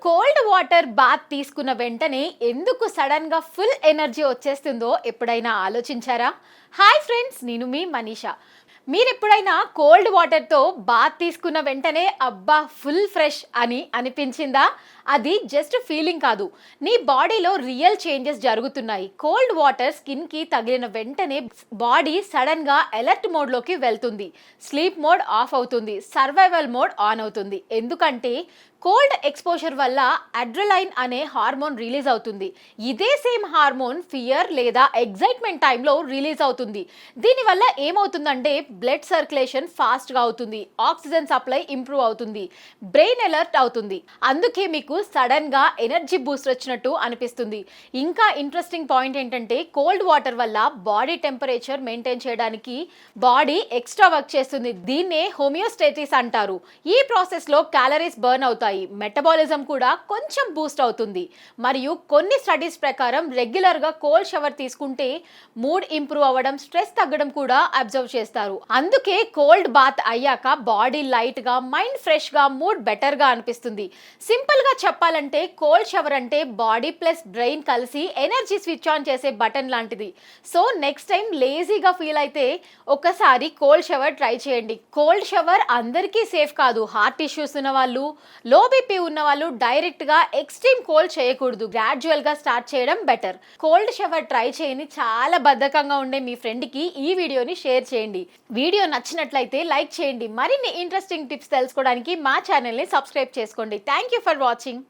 Cold water bath తీసుకున్న వెంటనే ఎందుకు సడన్గా ఫుల్ ఎనర్జీ వచ్చేస్తుందో ఎప్పుడైనా ఆలోచించారా? హాయ్ ఫ్రెండ్స్, నేను మీ మనీషా. మీరు ఎప్పుడైనా కోల్డ్ వాటర్తో బాత్ తీసుకున్న వెంటనే అబ్బా ఫుల్ ఫ్రెష్ అని అనిపించిందా? అది జస్ట్ ఫీలింగ్ కాదు, నీ బాడీలో రియల్ చేంజెస్ జరుగుతున్నాయి. కోల్డ్ వాటర్ స్కిన్కి తగిలిన వెంటనే బాడీ సడన్గా అలర్ట్ మోడ్లోకి వెళ్తుంది. స్లీప్ మోడ్ ఆఫ్ అవుతుంది, సర్వైవల్ మోడ్ ఆన్ అవుతుంది. ఎందుకంటే కోల్డ్ ఎక్స్పోజర్ వల్ల అడ్రలైన్ అనే హార్మోన్ రిలీజ్ అవుతుంది. ఇదే సేమ్ హార్మోన్ ఫియర్ లేదా ఎగ్జైట్మెంట్ టైంలో రిలీజ్ అవుతుంది. దీనివల్ల ఏమవుతుందంటే బ్లడ్ సర్క్యులేషన్ ఫాస్ట్గా అవుతుంది, ఆక్సిజన్ సప్లై ఇంప్రూవ్ అవుతుంది, బ్రెయిన్ అలర్ట్ అవుతుంది. అందుకే మీకు సడన్గా ఎనర్జీ బూస్ట్ వచ్చినట్టు అనిపిస్తుంది. ఇంకా ఇంట్రెస్టింగ్ పాయింట్ ఏంటంటే కోల్డ్ వాటర్ వల్ల బాడీ టెంపరేచర్ మెయింటైన్ చేయడానికి బాడీ ఎక్స్ట్రా వర్క్ చేస్తుంది. దీన్నే హోమియోస్టేసిస్ అంటారు. ఈ ప్రాసెస్లో క్యాలరీస్ బర్న్ అవుతాయి, మెటబాలిజం కూడా కొంచెం బూస్ట్ అవుతుంది. మరియు కొన్ని స్టడీస్ ప్రకారం రెగ్యులర్గా కోల్డ్ షవర్ తీసుకుంటే మూడ్ ఇంప్రూవ్ అవ్వడం, స్ట్రెస్ తగ్గడం కూడా అబ్జర్వ్ చేస్తారు. అందుకే కోల్డ్ బాత్ అయ్యాక బాడీ లైట్గా, మైండ్ ఫ్రెష్గా, మూడ్ బెటర్గా అనిపిస్తుంది. సింపుల్గా చెప్పాలంటే కోల్డ్ షవర్ అంటే బాడీ ప్లస్ బ్రెయిన్ కలిసి ఎనర్జీ స్విచ్ ఆన్ చేసే బటన్ లాంటిది. సో నెక్స్ట్ టైం లేజీగా ఫీల్ అయితే ఒకసారి కోల్డ్ షవర్ ట్రై చేయండి. కోల్డ్ షవర్ అందరికీ సేఫ్ కాదు. హార్ట్ ఇష్యూస్ ఉన్న వాళ్ళు, లో బీపీ ఉన్న వాళ్ళు డైరెక్ట్గా ఎక్స్ట్రీమ్ కోల్డ్ చేయకూడదు. గ్రాడ్యువల్గా స్టార్ట్ చేయడం బెటర్. కోల్డ్ షవర్ ట్రై చేయని చాలా బద్ధకంగా ఉండే మీ ఫ్రెండ్కి ఈ వీడియోని షేర్ చేయండి. వీడియో నచ్చినట్లయితే లైక్ చేయండి. మరిన్ని ఇంట్రెస్టింగ్ టిప్స్ తెలుసుకోవడానికి మా ఛానల్ని సబ్స్క్రైబ్ చేసుకోండి. Thank you for watching.